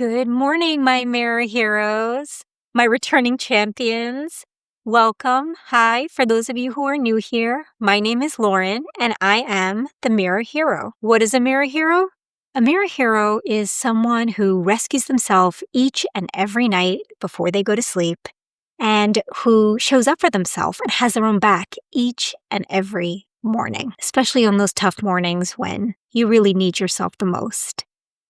Good morning, my mirror heroes, my returning champions. Welcome. Hi, for those of you who are new here, my name is Lauren, and I am the mirror hero. What is a mirror hero? A mirror hero is someone who rescues themselves each and every night before they go to sleep, and who shows up for themselves and has their own back each and every morning, especially on those tough mornings when you really need yourself the most.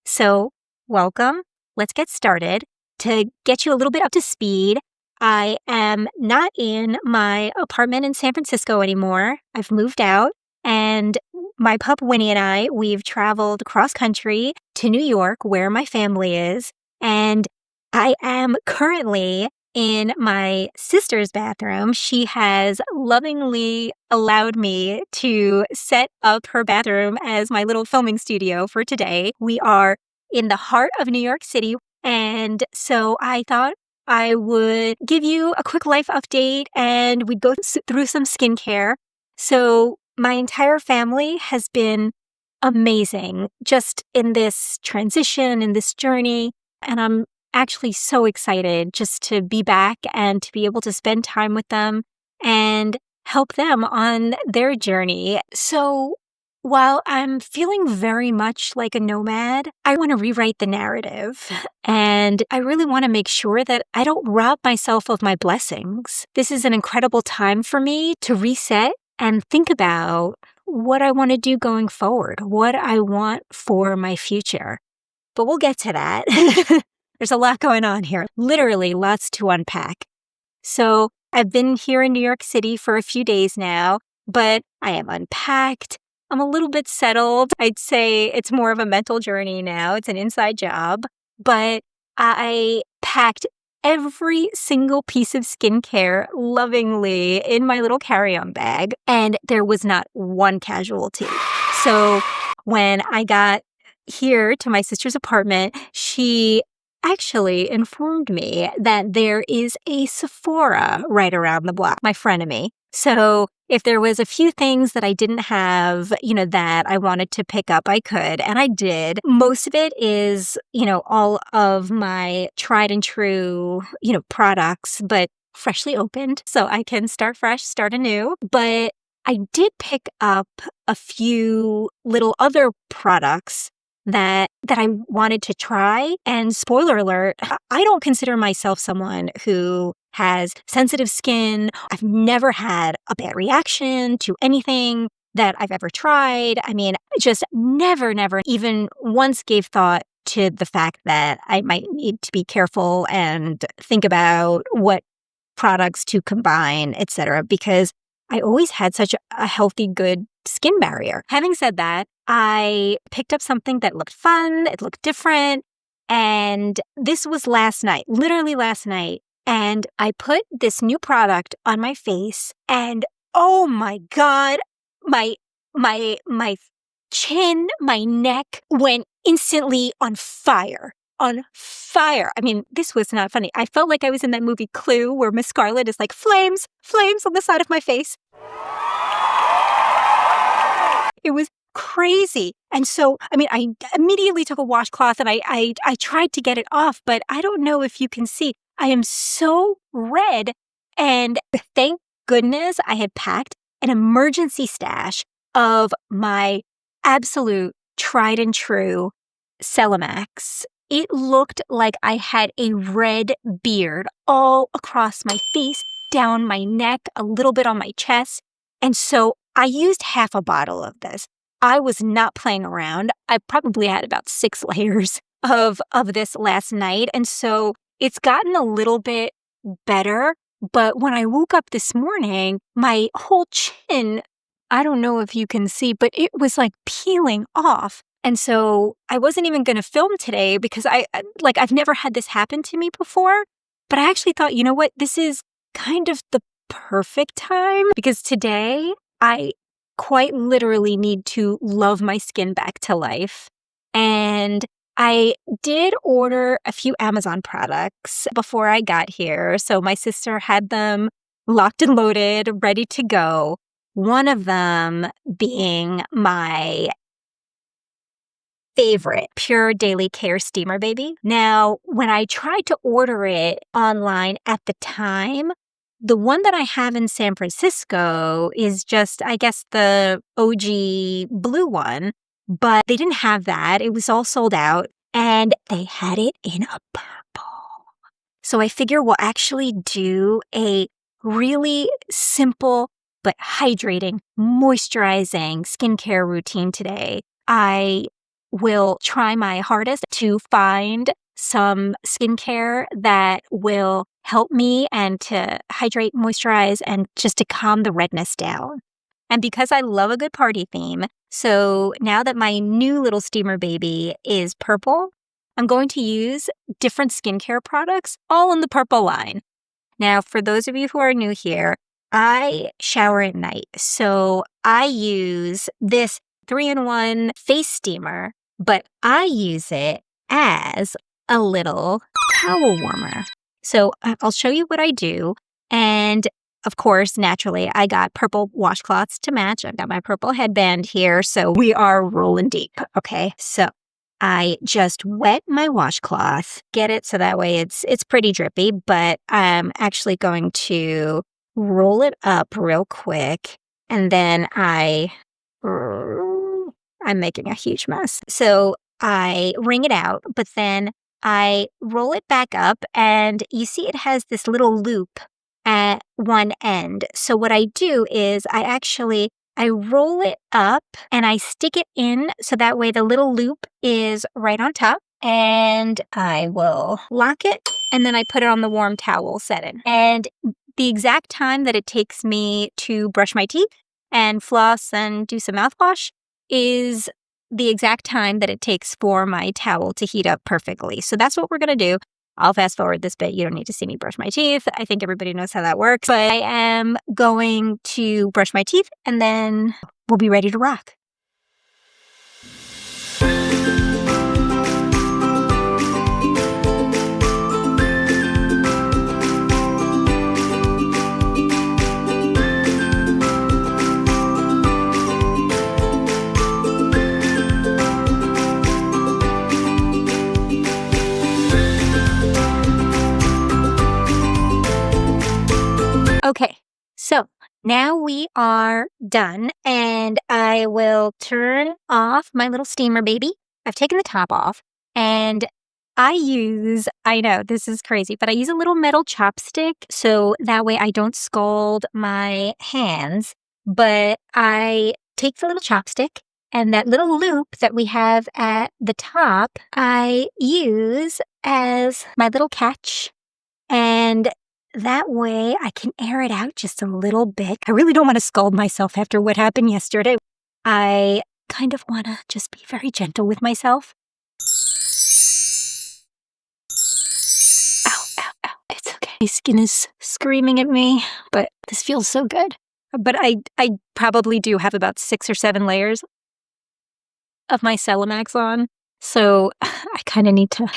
So, welcome. Let's get started. To get you a little bit up to speed, I am not in my apartment in San Francisco anymore. I've moved out, and my pup Winnie and I, we've traveled cross country to New York, where my family is, and I am currently in my sister's bathroom. She has lovingly allowed me to set up her bathroom as my little filming studio for today. We are in the heart of New York City, and so I thought I would give you a quick life update and we'd go through some skincare. So my entire family has been amazing just in this transition, in this journey, and I'm actually so excited just to be back and to be able to spend time with them and help them on their journey. So while I'm feeling very much like a nomad, I want to rewrite the narrative. And I really want to make sure that I don't rob myself of my blessings. This is an incredible time for me to reset and think about what I want to do going forward, what I want for my future. But we'll get to that. There's a lot going on here, literally lots to unpack. So I've been here in New York City for a few days now, but I am unpacked. I'm a little bit settled. I'd say it's more of a mental journey now. It's an inside job, but I packed every single piece of skincare lovingly in my little carry-on bag, and there was not one casualty. So when I got here to my sister's apartment, she actually informed me that there is a Sephora right around the block, my frenemy. So if there was a few things that I didn't have, that I wanted to pick up, I could, and I did. Most of it is, all of my tried and true, products, but freshly opened, so I can start fresh, start anew. But I did pick up a few little other products that I wanted to try. And spoiler alert, I don't consider myself someone who has sensitive skin. I've never had a bad reaction to anything that I've ever tried. I mean, just never even once gave thought to the fact that I might need to be careful and think about what products to combine, etc., because I always had such a healthy, good skin barrier. Having said that, I picked up something that looked fun, it looked different, and this was last night, literally last night, and I put this new product on my face, and oh my God, my chin, my neck went instantly on fire. On fire. I mean, this was not funny. I felt like I was in that movie Clue where Miss Scarlet is like, flames on the side of my face. It was crazy. And so, I immediately took a washcloth and I tried to get it off, but I don't know if you can see. I am so red. And thank goodness I had packed an emergency stash of my absolute tried and true Celamax. It looked like I had a red beard all across my face, down my neck, a little bit on my chest. And so I used half a bottle of this. I was not playing around. I probably had about 6 layers of this last night. And so it's gotten a little bit better. But when I woke up this morning, my whole chin, I don't know if you can see, but it was like peeling off. And so I wasn't even going to film today because I've never had this happen to me before. But I actually thought, you know what? This is kind of the perfect time because today I quite literally need to love my skin back to life. And I did order a few Amazon products before I got here. So my sister had them locked and loaded, ready to go. One of them being my favorite Pure Daily Care Steamer Baby. Now, when I tried to order it online at the time, the one that I have in San Francisco is just, I guess, the OG blue one, but they didn't have that. It was all sold out, and they had it in a purple. So I figure we'll actually do a really simple but hydrating, moisturizing skincare routine today. I will try my hardest to find some skincare that will help me and to hydrate, moisturize, and just to calm the redness down. And because I love a good party theme, so now that my new little steamer baby is purple, I'm going to use different skincare products all in the purple line. Now, for those of you who are new here, I shower at night, so I use this 3-in-1 face steamer, but I use it as a little towel warmer. So I'll show you what I do, and of course, naturally, I got purple washcloths to match. I've got my purple headband here, so we are rolling deep, okay? So I just wet my washcloth, get it so that way it's pretty drippy, but I'm actually going to roll it up real quick, and then I'm making a huge mess. So I wring it out, but then I roll it back up, and you see it has this little loop at one end. So what I do is I roll it up and I stick it in so that way the little loop is right on top, and I will lock it, and then I put it on the warm towel setting. And the exact time that it takes me to brush my teeth and floss and do some mouthwash is the exact time that it takes for my towel to heat up perfectly. So that's what we're going to do. I'll fast forward this bit. You don't need to see me brush my teeth. I think everybody knows how that works. But I am going to brush my teeth, and then we'll be ready to rock. Okay, so now we are done, and I will turn off my little steamer baby. I've taken the top off, and I know this is crazy, but I use a little metal chopstick so that way I don't scald my hands. But I take the little chopstick, and that little loop that we have at the top, I use as my little catch, and that way I can air it out just a little bit. I really don't want to scald myself after what happened yesterday. I kind of want to just be very gentle with myself. Ow, ow, ow. It's okay. My skin is screaming at me, but this feels so good. But I probably do have about 6 or 7 layers of my Celamax on, so I kind of need to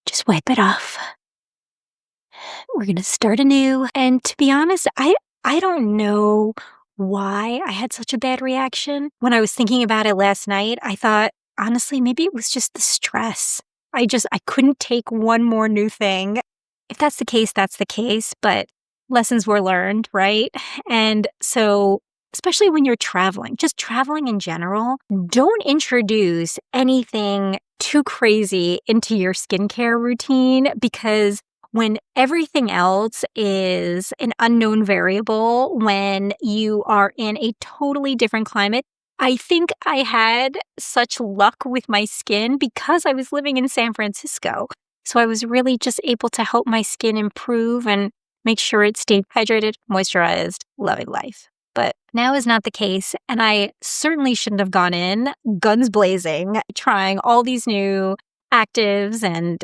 just wipe it off. We're going to start anew. And to be honest, I don't know why I had such a bad reaction. When I was thinking about it last night, I thought, honestly, maybe it was just the stress. I couldn't take one more new thing. If that's the case, that's the case. But lessons were learned, right? And so, especially when you're traveling, just traveling in general, don't introduce anything too crazy into your skincare routine, because when everything else is an unknown variable, when you are in a totally different climate, I think I had such luck with my skin because I was living in San Francisco. So I was really just able to help my skin improve and make sure it stayed hydrated, moisturized, loving life. But now is not the case, and I certainly shouldn't have gone in guns blazing, trying all these new actives and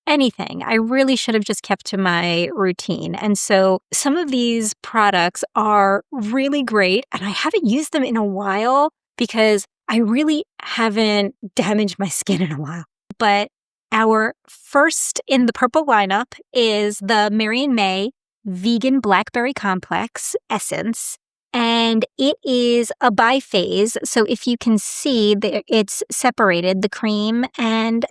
anything. I really should have just kept to my routine. And so some of these products are really great, and I haven't used them in a while because I really haven't damaged my skin in a while. But our first in the purple lineup is the Mary & May Vegan Blackberry Complex Essence. And it is a biphase. So if you can see, it's separated, the cream and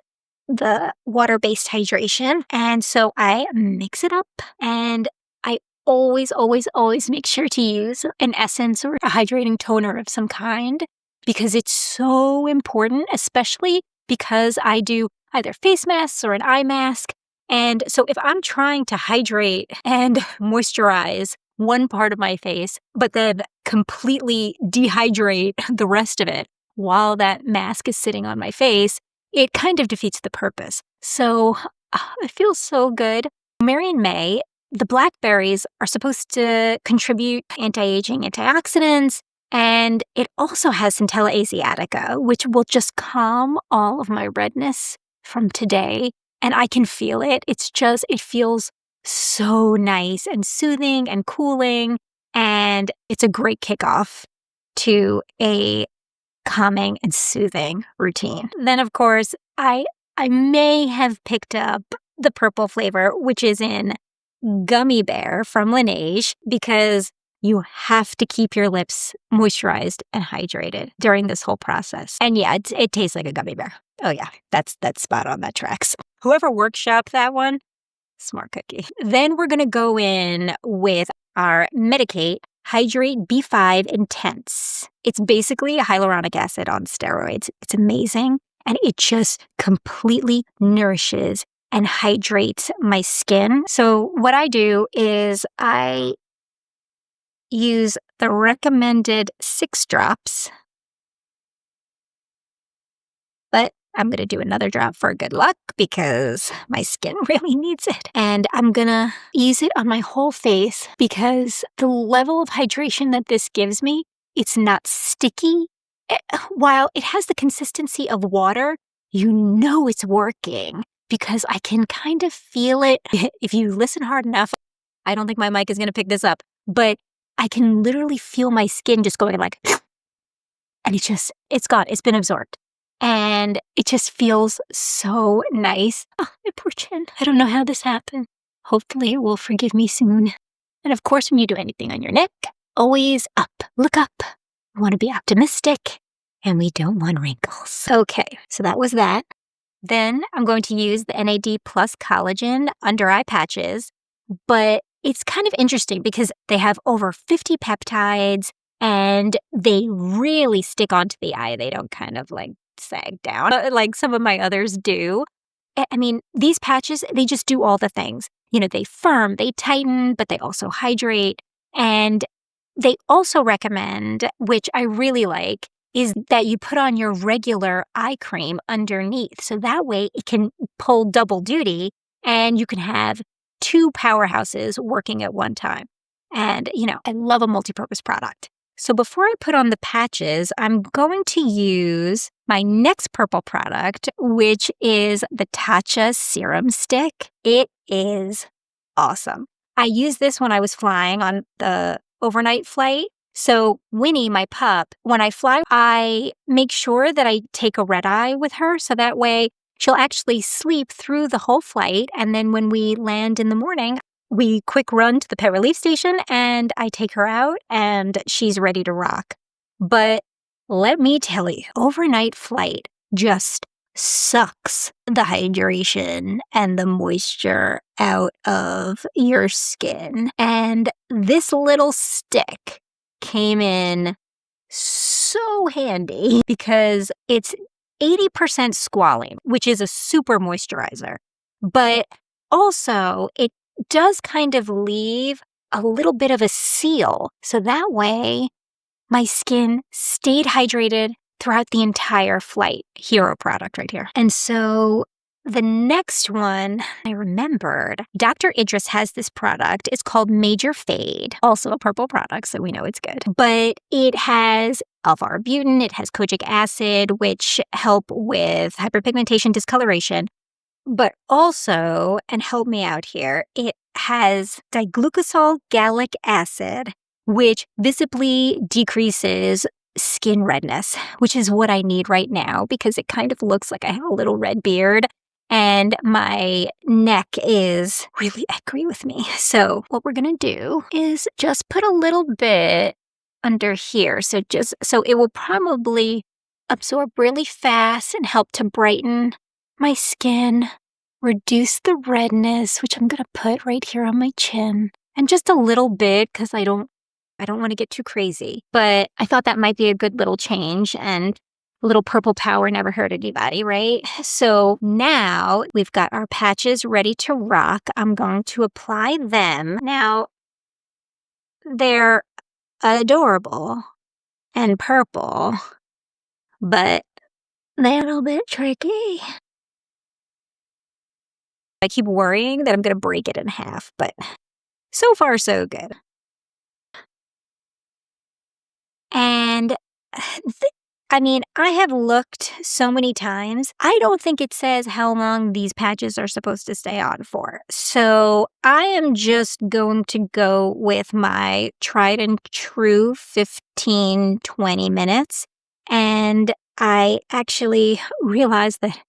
the water-based hydration. And so I mix it up, and I always, always, always make sure to use an essence or a hydrating toner of some kind, because it's so important, especially because I do either face masks or an eye mask. And so if I'm trying to hydrate and moisturize one part of my face, but then completely dehydrate the rest of it while that mask is sitting on my face, it kind of defeats the purpose. So it feels so good. Mary and May, the blackberries are supposed to contribute anti-aging antioxidants, and it also has Centella asiatica, which will just calm all of my redness from today. And I can feel it. It feels so nice and soothing and cooling. And it's a great kickoff to a calming and soothing routine. Then, of course, I may have picked up the purple flavor, which is in Gummy Bear from Laneige, because you have to keep your lips moisturized and hydrated during this whole process. And yeah, it tastes like a gummy bear. Oh yeah, that's spot on, that tracks. Whoever workshopped that one, smart cookie. Then we're going to go in with our Medicate Hydrate B5 Intense. It's basically a hyaluronic acid on steroids. It's amazing, and it just completely nourishes and hydrates my skin. So what I do is I use the recommended 6 drops, but I'm going to do another drop for good luck because my skin really needs it. And I'm going to use it on my whole face because the level of hydration that this gives me, it's not sticky. While it has the consistency of water, you know it's working because I can kind of feel it. If you listen hard enough, I don't think my mic is going to pick this up, but I can literally feel my skin just going like, and it's gone. It's been absorbed. And it just feels so nice. Oh, my poor chin. I don't know how this happened. Hopefully it will forgive me soon. And of course, when you do anything on your neck, always up, look up. We want to be optimistic, and we don't want wrinkles. Okay, so that was that. Then I'm going to use the NAD Plus Collagen under eye patches, but it's kind of interesting because they have over 50 peptides and they really stick onto the eye. They don't kind of like sag down like some of my others do. I mean, these patches, they just do all the things. You know, they firm, they tighten, but they also hydrate. And they also recommend, which I really like, is that you put on your regular eye cream underneath. So that way it can pull double duty and you can have 2 powerhouses working at one time. And, you know, I love a multi-purpose product. So before I put on the patches, I'm going to use my next purple product, which is the Tatcha Serum Stick. It is awesome. I used this when I was flying on the overnight flight. So Winnie, my pup, when I fly, I make sure that I take a red eye with her. So that way she'll actually sleep through the whole flight. And then when we land in the morning, we quick run to the pet relief station and I take her out and she's ready to rock. But let me tell you, overnight flight just sucks the hydration and the moisture out of your skin. And this little stick came in so handy because it's 80% squalene, which is a super moisturizer. But also, it does kind of leave a little bit of a seal. So that way, my skin stayed hydrated throughout the entire flight. Hero product right here. And so the next one I remembered, Dr. Idris has this product. It's called Major Fade, also a purple product, so we know it's good. But it has alpha-arbutin, it has kojic acid, which help with hyperpigmentation, discoloration. But also, and help me out here, it has diglucosol gallic acid, which visibly decreases skin redness, which is what I need right now because it kind of looks like I have a little red beard and my neck is really angry with me. So what we're going to do is just put a little bit under here. So it will probably absorb really fast and help to brighten my skin, reduce the redness, which I'm going to put right here on my chin, and just a little bit because I don't want to get too crazy. But I thought that might be a good little change, and a little purple power never hurt anybody, right? So now we've got our patches ready to rock. I'm going to apply them. Now, they're adorable and purple, but they're a little bit tricky. I keep worrying that I'm going to break it in half, but so far so good. And I have looked so many times. I don't think it says how long these patches are supposed to stay on for. So I am just going to go with my tried and true 15, 20 minutes. And I actually realized that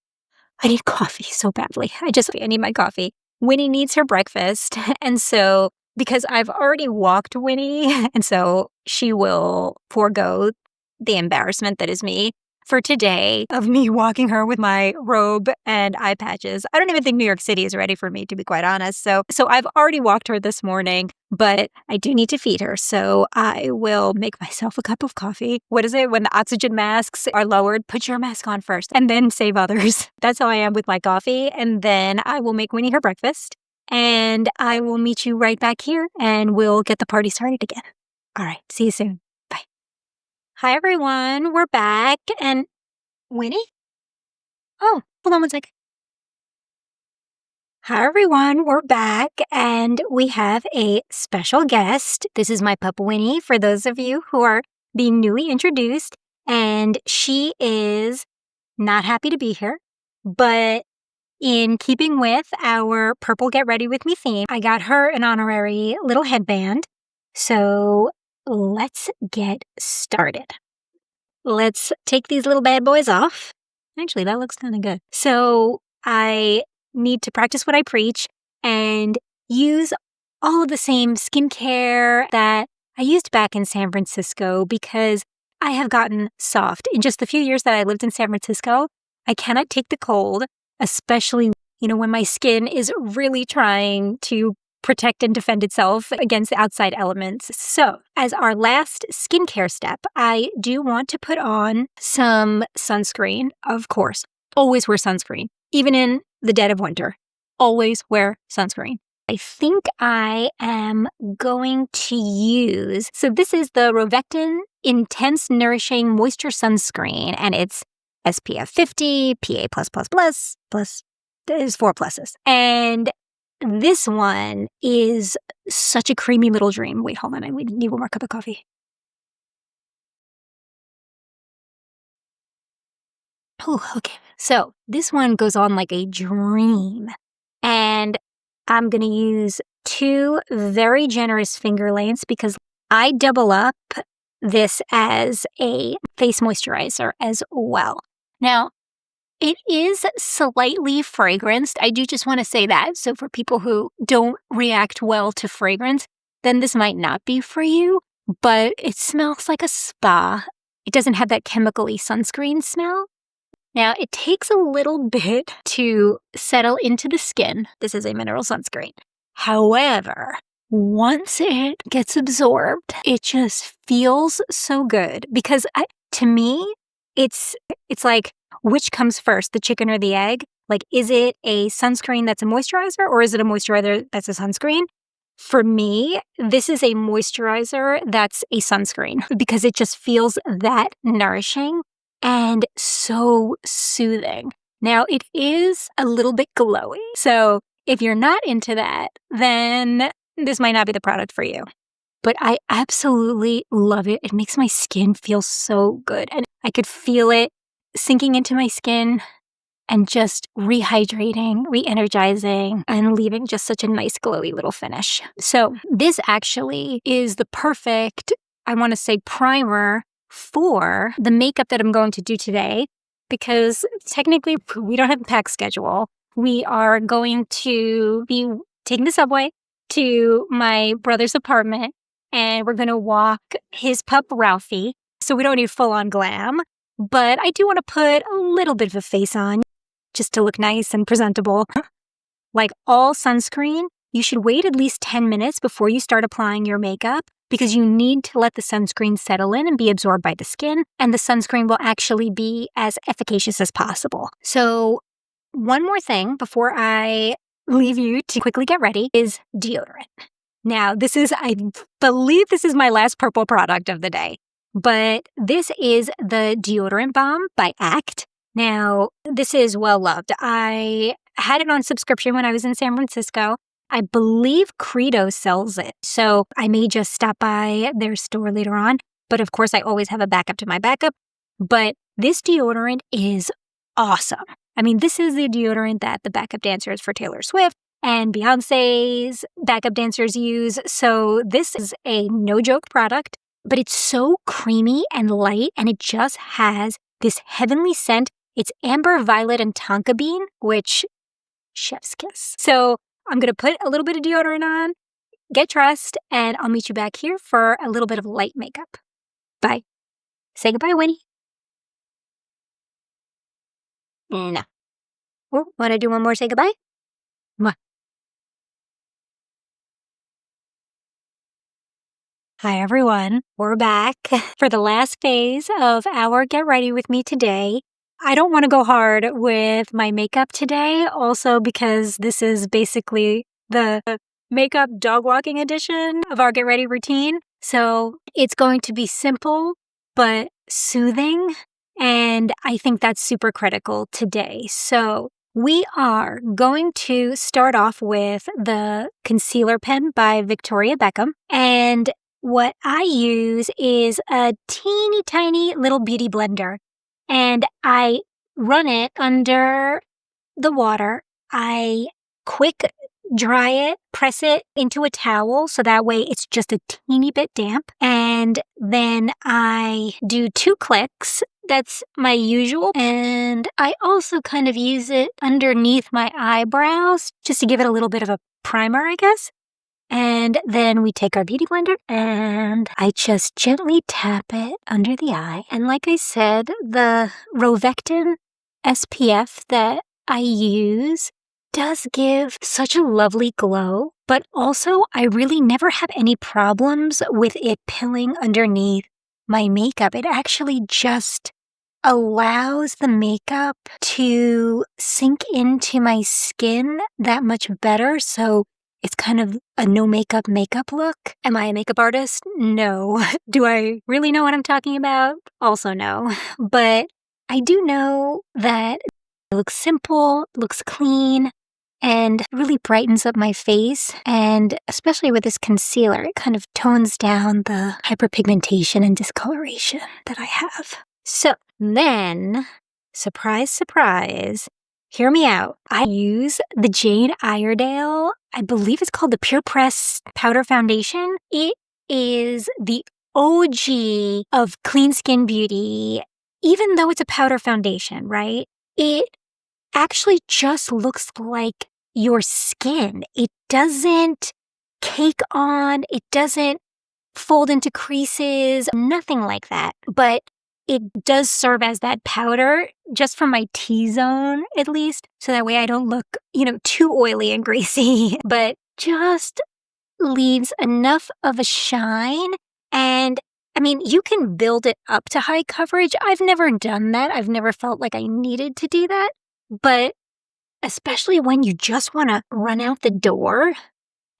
I need coffee so badly. I need my coffee. Winnie needs her breakfast. And so, because I've already walked Winnie, and so she will forego the embarrassment that is me for today of me walking her with my robe and eye patches. I don't even think New York City is ready for me, to be quite honest. So I've already walked her this morning, but I do need to feed her. So I will make myself a cup of coffee. What is it? When the oxygen masks are lowered, put your mask on first and then save others. That's how I am with my coffee. And then I will make Winnie her breakfast. And I will meet you right back here and we'll get the party started again. All right. See you soon. Bye. Hi, everyone. We're back. And Winnie? Oh, hold on one second. Hi, everyone. We're back and we have a special guest. This is my pup, Winnie, for those of you who are being newly introduced. And she is not happy to be here, but in keeping with our Purple Get Ready With Me theme, I got her an honorary little headband. So let's get started. Let's take these little bad boys off. Actually, that looks kind of good. So I need to practice what I preach and use all of the same skincare that I used back in San Francisco because I have gotten soft. In just the few years that I lived in San Francisco, I cannot take the cold, especially, when my skin is really trying to protect and defend itself against the outside elements. So, as our last skincare step, I do want to put on some sunscreen, of course. Always wear sunscreen, even in the dead of winter. Always wear sunscreen. I think I am going to use, so this is the Rovectin Intense Nourishing Moisture Sunscreen, and it's SPF 50, PA+++, plus, there's 4 pluses. And this one is such a creamy little dream. Wait, hold on. I need one more cup of coffee. Oh, okay. So this one goes on like a dream. And I'm going to use 2 very generous finger lengths because I double up this as a face moisturizer as well. Now, it is slightly fragranced. I do just want to say that. So for people who don't react well to fragrance, then this might not be for you, but it smells like a spa. It doesn't have that chemically sunscreen smell. Now, it takes a little bit to settle into the skin. This is a mineral sunscreen. However, once it gets absorbed, it just feels so good because to me, it's like, which comes first, the chicken or the egg? Like, is it a sunscreen that's a moisturizer or is it a moisturizer that's a sunscreen? For me, this is a moisturizer that's a sunscreen because it just feels that nourishing and so soothing. Now, it is a little bit glowy. So if you're not into that, then this might not be the product for you. But I absolutely love it. It makes my skin feel so good. And I could feel it sinking into my skin and just rehydrating, re-energizing, and leaving just such a nice glowy little finish. So this actually is the perfect, I want to say, primer for the makeup that I'm going to do today because technically we don't have a packed schedule. We are going to be taking the subway to my brother's apartment and we're going to walk his pup, Ralphie. So we don't need full-on glam, but I do want to put a little bit of a face on just to look nice and presentable. Like all sunscreen, you should wait at least 10 minutes before you start applying your makeup because you need to let the sunscreen settle in and be absorbed by the skin, and the sunscreen will actually be as efficacious as possible. So one more thing before I leave you to quickly get ready is deodorant. Now, I believe this is my last purple product of the day, but this is the Deodorant Balm by ACT. Now, this is well loved. I had it on subscription when I was in San Francisco. I believe Credo sells it, so I may just stop by their store later on. But of course, I always have a backup to my backup. But this deodorant is awesome. I mean, this is the deodorant that the backup dancers for Taylor Swift and Beyonce's backup dancers use. So this is a no-joke product, but it's so creamy and light, and it just has this heavenly scent. It's amber, violet, and tonka bean, which chef's kiss. So I'm going to put a little bit of deodorant on, get dressed, and I'll meet you back here for a little bit of light makeup. Bye. Say goodbye, Winnie. No. Oh, want to do one more say goodbye? What? Hi, everyone. We're back for the last phase of our Get Ready With Me today. I don't want to go hard with my makeup today, also because this is basically the makeup dog walking edition of our Get Ready routine. So it's going to be simple, but soothing. And I think that's super critical today. So we are going to start off with the concealer pen by Victoria Beckham. And what I use is a teeny tiny little beauty blender. And I run it under the water. I quick dry it, press it into a towel so that way it's just a teeny bit damp. And then I do 2 clicks. That's my usual. And I also kind of use it underneath my eyebrows just to give it a little bit of a primer, I guess. And then we take our beauty blender and I just gently tap it under the eye. And like I said, the Rovectin SPF that I use does give such a lovely glow, but also I really never have any problems with it pilling underneath my makeup. It actually just allows the makeup to sink into my skin that much better. So it's kind of a no makeup look. Am I a makeup artist? No. Do I really know what I'm talking about? Also no. But I do know that it looks simple, looks clean, and really brightens up my face. And especially with this concealer, it kind of tones down the hyperpigmentation and discoloration that I have. So then, surprise, surprise, hear me out. I use the Jane Iredale, I believe it's called the Pure Press Powder Foundation. It is the OG of clean skin beauty, even though it's a powder foundation, right? It actually just looks like your skin. It doesn't cake on, it doesn't fold into creases, nothing like that. But it does serve as that powder just for my T-zone, at least, so that way I don't look, too oily and greasy, but just leaves enough of a shine. And I mean, you can build it up to high coverage. I've never done that. I've never felt like I needed to do that. But especially when you just want to run out the door.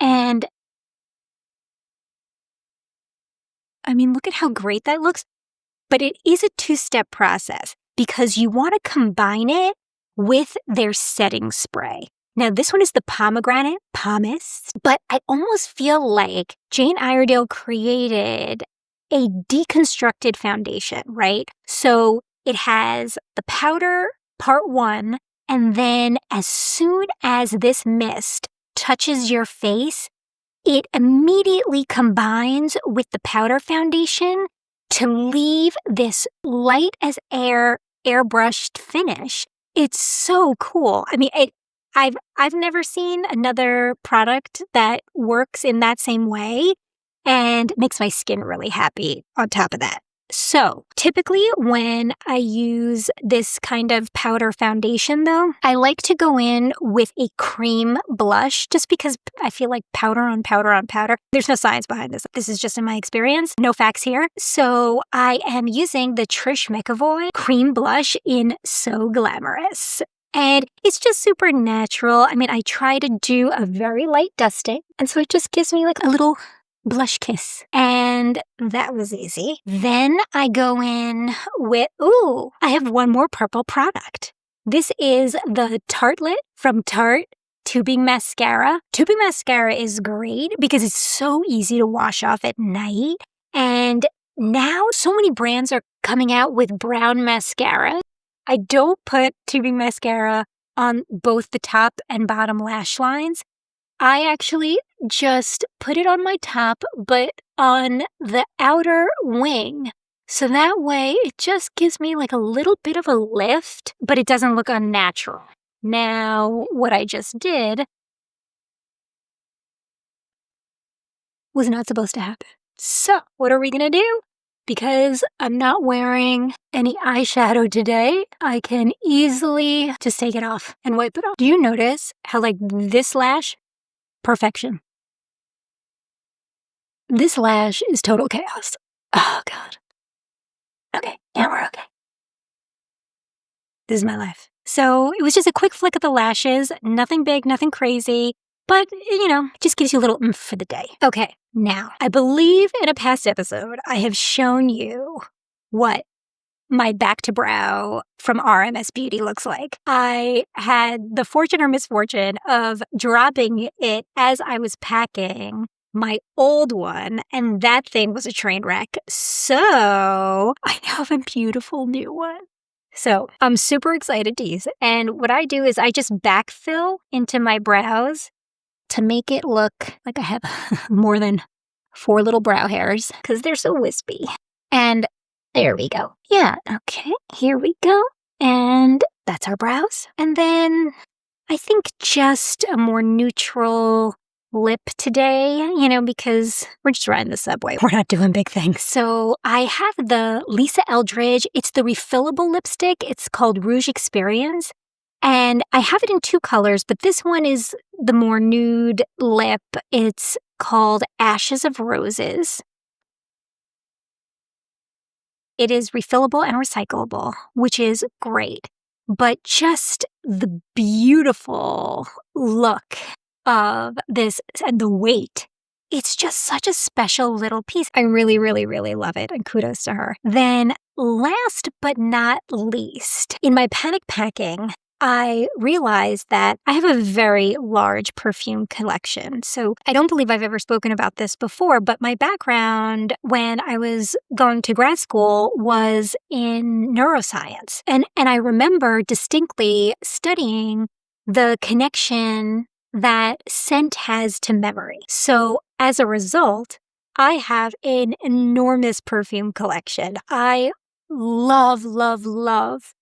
And I mean, look at how great that looks. But it is a 2-step process because you want to combine it with their setting spray. Now, this one is the pomegranate pomace, but I almost feel like Jane Iredale created a deconstructed foundation, right? So it has the powder, part 1, and then as soon as this mist touches your face, it immediately combines with the powder foundation to leave this light as air, airbrushed finish. It's so cool. I mean, I've never seen another product that works in that same way. and makes my skin really happy on top of that. So typically when I use this kind of powder foundation though, I like to go in with a cream blush just because I feel like powder on powder on powder. There's no science behind this. This is just in my experience. No facts here. So I am using the Trish McAvoy cream blush in So Glamorous. And it's just super natural. I mean, I try to do a very light dusting. And so it just gives me like a little blush kiss. And that was easy. Then I go in with, I have one more purple product. This is the Tartlet from Tarte Tubing Mascara. Tubing Mascara is great because it's so easy to wash off at night. And now so many brands are coming out with brown mascara. I don't put tubing mascara on both the top and bottom lash lines. I actually just put it on my top, but on the outer wing. So that way it just gives me like a little bit of a lift, but it doesn't look unnatural. Now, what I just did was not supposed to happen. So, what are we going to do? Because I'm not wearing any eyeshadow today, I can easily just take it off and wipe it off. Do you notice how like this lash? Perfection. This lash is total chaos. Oh, God. Okay, now we're okay. This is my life. So it was just a quick flick of the lashes. Nothing big, nothing crazy. But, it just gives you a little oomph for the day. Okay, now, I believe in a past episode, I have shown you what my back to brow from RMS Beauty looks like. I had the fortune or misfortune of dropping it as I was packing my old one, and that thing was a train wreck. So I now have a beautiful new one. So I'm super excited to use it. And what I do is I just backfill into my brows to make it look like I have more than 4 little brow hairs because they're so wispy. And there we go. Yeah, okay, here we go. And that's our brows. And then I think just a more neutral lip today, because we're just riding the subway. We're not doing big things. So I have the Lisa Eldridge. It's the refillable lipstick. It's called Rouge Experience. And I have it in 2 colors, but this one is the more nude lip. It's called Ashes of Roses. It is refillable and recyclable, which is great. But just the beautiful look of this and the weight, it's just such a special little piece. I really, really, really love it, and kudos to her. Then last but not least, in my panic packing, I realized that I have a very large perfume collection. So I don't believe I've ever spoken about this before, but my background when I was going to grad school was in neuroscience. And I remember distinctly studying the connection that scent has to memory. So as a result, I have an enormous perfume collection. I love, love, love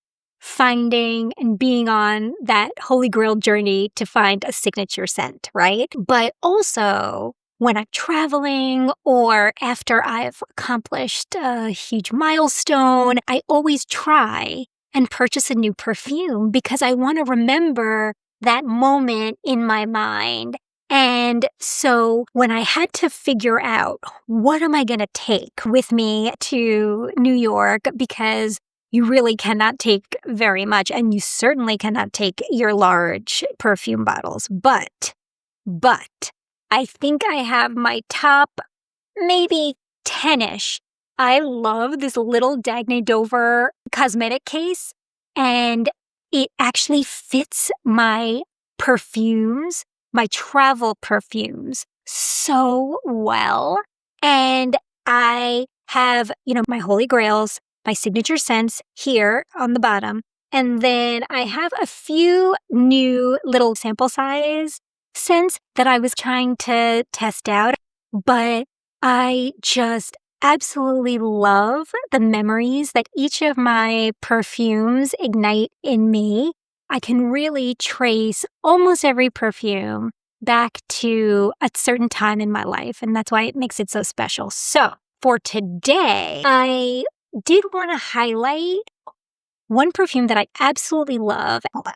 finding and being on that holy grail journey to find a signature scent, right? But also when I'm traveling or after I've accomplished a huge milestone, I always try and purchase a new perfume because I want to remember that moment in my mind. And so when I had to figure out what am I going to take with me to New York, because you really cannot take very much, and you certainly cannot take your large perfume bottles. But I think I have my top maybe 10-ish. I love this little Dagne Dover cosmetic case, and it actually fits my perfumes, my travel perfumes, so well. And I have, my holy grails, my signature scents here on the bottom. And then I have a few new little sample size scents that I was trying to test out. But I just absolutely love the memories that each of my perfumes ignite in me. I can really trace almost every perfume back to a certain time in my life, and that's why it makes it so special. So, for today, I did want to highlight one perfume that I absolutely love. Hold on.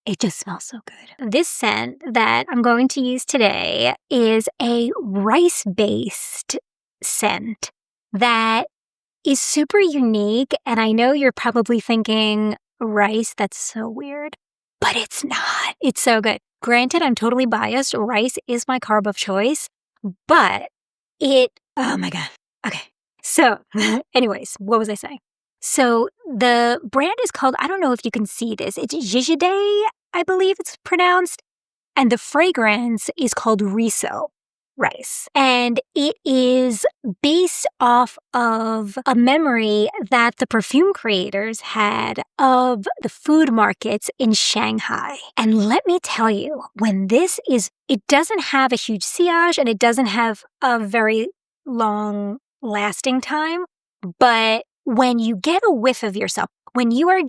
It just smells so good. This scent that I'm going to use today is a rice-based scent that is super unique. And I know you're probably thinking, rice, that's so weird. But it's not. It's so good. Granted, I'm totally biased. Rice is my carb of choice. But oh my God. Okay. So, anyways, what was I saying? So the brand is called, I don't know if you can see this, it's Jijide, I believe it's pronounced, and the fragrance is called Riso rice. And it is based off of a memory that the perfume creators had of the food markets in Shanghai. And let me tell you, it doesn't have a huge sillage and it doesn't have a very long lasting time, but when you get a whiff of yourself, when you're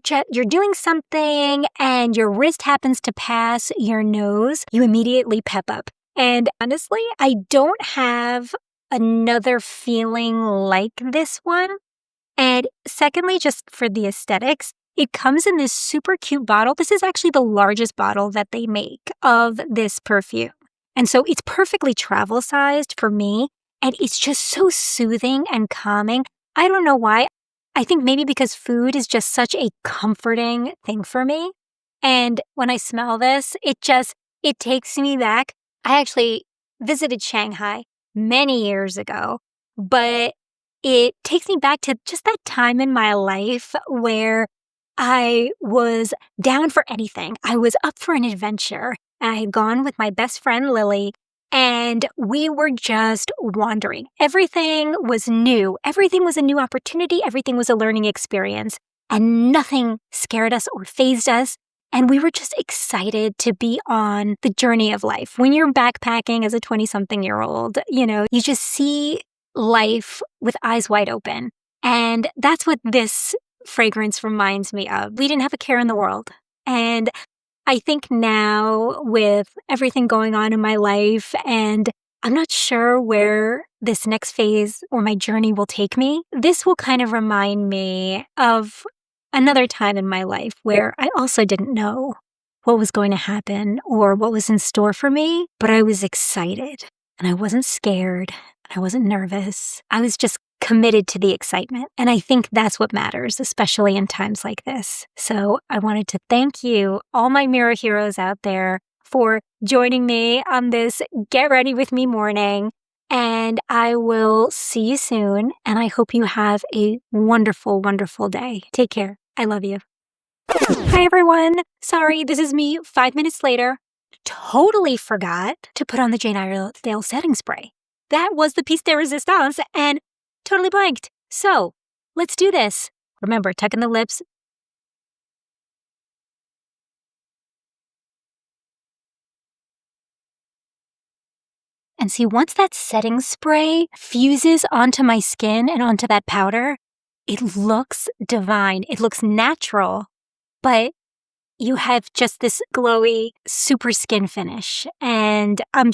doing something and your wrist happens to pass your nose, you immediately pep up. And honestly, I don't have another feeling like this one. And secondly, just for the aesthetics, it comes in this super cute bottle. This is actually the largest bottle that they make of this perfume. And so it's perfectly travel sized for me. And it's just so soothing and calming. I don't know why. I think maybe because food is just such a comforting thing for me. And when I smell this, it takes me back. I actually visited Shanghai many years ago, but it takes me back to just that time in my life where I was down for anything. I was up for an adventure. I had gone with my best friend, Lily, and we were just wandering. Everything was new. Everything was a new opportunity. Everything was a learning experience. And nothing scared us or fazed us. And we were just excited to be on the journey of life. When you're backpacking as a 20-something-year-old, you just see life with eyes wide open. And that's what this fragrance reminds me of. We didn't have a care in the world. And I think now with everything going on in my life, and I'm not sure where this next phase or my journey will take me, this will kind of remind me of another time in my life where I also didn't know what was going to happen or what was in store for me, but I was excited and I wasn't scared and I wasn't nervous. I was just committed to the excitement. And I think that's what matters, especially in times like this. So I wanted to thank you, all my Mirror Heroes out there, for joining me on this Get Ready With Me morning. And I will see you soon. And I hope you have a wonderful, wonderful day. Take care. I love you. Hi, everyone. Sorry, this is me 5 minutes later. Totally forgot to put on the Jane Iredale setting spray. That was the piece de resistance and totally blanked. So let's do this. Remember, tuck in the lips. And see, once that setting spray fuses onto my skin and onto that powder, it looks divine. It looks natural, but you have just this glowy, super skin finish. And I'm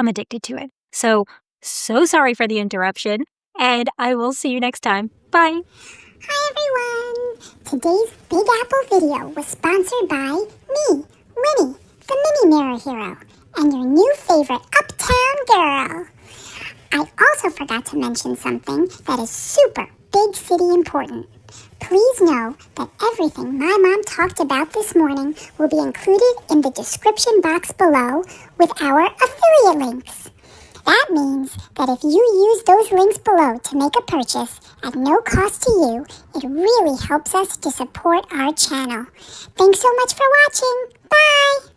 addicted to it. So sorry for the interruption. And I will see you next time. Bye. Hi, everyone. Today's Big Apple video was sponsored by me, Winnie, the Mini Mirror Hero, and your new favorite Uptown Girl. I also forgot to mention something that is super big city important. Please know that everything my mom talked about this morning will be included in the description box below with our affiliate links. That means that if you use those links below to make a purchase at no cost to you, it really helps us to support our channel. Thanks so much for watching. Bye!